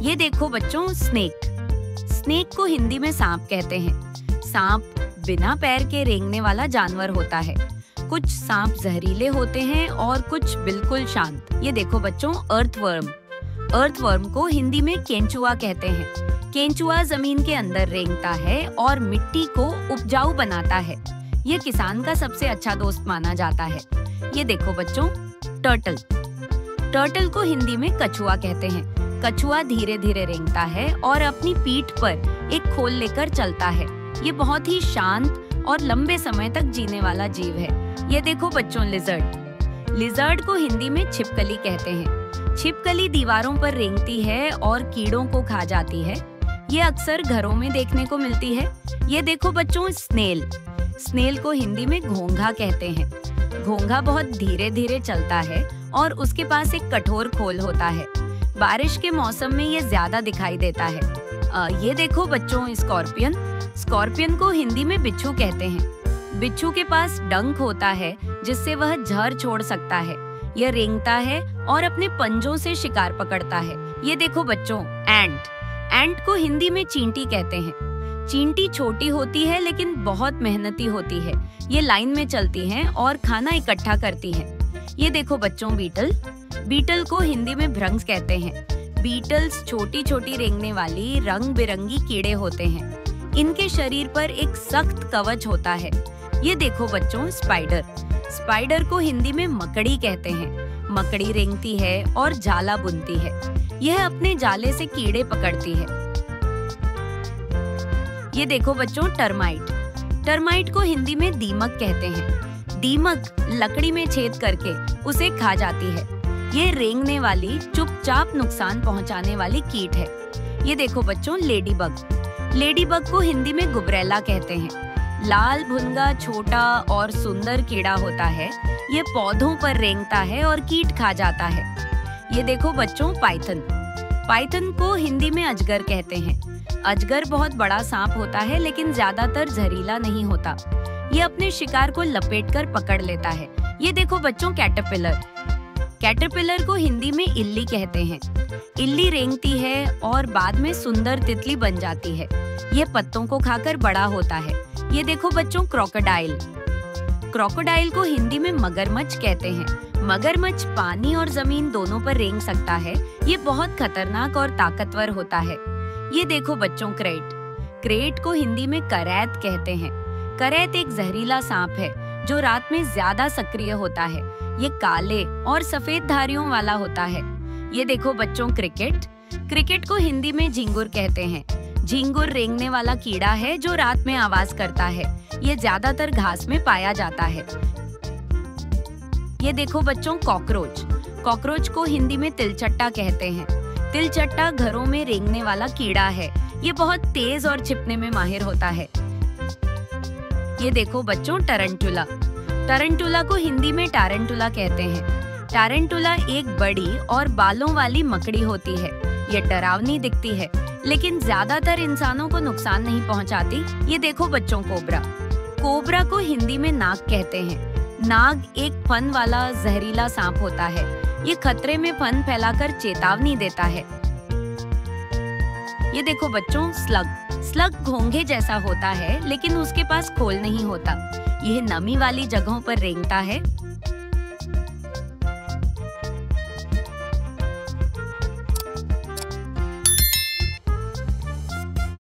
ये देखो बच्चों स्नेक। स्नेक को हिंदी में सांप कहते हैं। सांप बिना पैर के रेंगने वाला जानवर होता है। कुछ सांप जहरीले होते हैं और कुछ बिल्कुल शांत। ये देखो बच्चों अर्थवर्म। अर्थवर्म को हिंदी में केंचुआ कहते हैं। केंचुआ जमीन के अंदर रेंगता है और मिट्टी को उपजाऊ बनाता है। ये किसान का सबसे अच्छा दोस्त माना जाता है। ये देखो बच्चों टर्टल। टर्टल को हिंदी में कछुआ कहते हैं। कछुआ धीरे धीरे रेंगता है और अपनी पीठ पर एक खोल लेकर चलता है। ये बहुत ही शांत और लंबे समय तक जीने वाला जीव है। ये देखो बच्चों लिजर्ड। लिजर्ड को हिंदी में छिपकली कहते हैं। छिपकली दीवारों पर रेंगती है और कीड़ों को खा जाती है। ये अक्सर घरों में देखने को मिलती है। ये देखो बच्चों स्नेल। स्नेल को हिंदी में घोंघा कहते हैं। घोंघा बहुत धीरे धीरे चलता है और उसके पास एक कठोर खोल होता है। बारिश के मौसम में ये ज्यादा दिखाई देता है। ये देखो बच्चों स्कॉर्पियन। स्कॉर्पियन को हिंदी में बिच्छू कहते हैं। बिच्छू के पास डंक होता है जिससे वह जहर छोड़ सकता है। यह रेंगता है और अपने पंजों से शिकार पकड़ता है। ये देखो बच्चों एंट। एंट को हिंदी में चींटी कहते हैं। चींटी छोटी होती है लेकिन बहुत मेहनती होती है। ये लाइन में चलती हैं और खाना इकट्ठा करती है। ये देखो बच्चों बीटल। बीटल को हिंदी में भ्रंश कहते हैं। बीटल्स छोटी छोटी रेंगने वाली रंग बिरंगी कीड़े होते हैं। इनके शरीर पर एक सख्त कवच होता है। ये देखो बच्चों स्पाइडर। स्पाइडर को हिंदी में मकड़ी कहते हैं। मकड़ी रेंगती है और जाला बुनती है। यह अपने जाले से कीड़े पकड़ती है। ये देखो बच्चों टर्माइट। टर्माइट को हिंदी में दीमक कहते हैं। दीमक लकड़ी में छेद करके उसे खा जाती है। ये रेंगने वाली चुपचाप नुकसान पहुंचाने वाली कीट है। ये देखो बच्चों लेडीबग। लेडीबग को हिंदी में गुबरैला कहते हैं। लाल भुनगा छोटा और सुंदर कीड़ा होता है। ये पौधों पर रेंगता है और कीट खा जाता है। ये देखो बच्चों पाइथन। पाइथन को हिंदी में अजगर कहते हैं। अजगर बहुत बड़ा सांप होता है लेकिन ज्यादातर जहरीला नहीं होता। ये अपने शिकार को लपेटकर पकड़ लेता है। ये देखो बच्चों कैटरपिलर। कैटरपिलर को हिंदी में इल्ली कहते हैं। इल्ली रेंगती है और बाद में सुंदर तितली बन जाती है। ये पत्तों को खाकर बड़ा होता है। ये देखो बच्चों क्रोकोडाइल। क्रोकोडाइल को हिंदी में मगरमच्छ कहते हैं। मगरमच्छ पानी और जमीन दोनों पर रेंग सकता है। ये बहुत खतरनाक और ताकतवर होता है। ये देखो बच्चों क्रेट। क्रेट को हिंदी में करैत कहते हैं। करैत एक जहरीला सांप है जो रात में ज्यादा सक्रिय होता है। ये काले और सफेद धारियों वाला होता है। ये देखो बच्चों क्रिकेट। क्रिकेट को हिंदी में झिंगुर कहते हैं। झिंगुर रेंगने वाला कीड़ा है जो रात में आवाज करता है। ये ज्यादातर घास में पाया जाता है। ये देखो बच्चों कॉकरोच। कॉकरोच को हिंदी में तिलचट्टा कहते हैं। तिलचट्टा घरों में रेंगने वाला कीड़ा है। ये बहुत तेज और छिपने में माहिर होता है। ये देखो बच्चों टरंटुला। टरंटुला को हिंदी में टारंटुला कहते हैं। टारंटुला एक बड़ी और बालों वाली मकड़ी होती है। ये डरावनी दिखती है लेकिन ज्यादातर इंसानों को नुकसान नहीं पहुंचाती। ये देखो बच्चों कोबरा। कोबरा को हिंदी में नाग कहते हैं। नाग एक फन वाला जहरीला सांप होता है। ये खतरे में फन फैलाकर चेतावनी देता है। ये देखो बच्चों स्लग। स्लग घोंघे जैसा होता है लेकिन उसके पास खोल नहीं होता। यह नमी वाली जगहों पर रेंगता है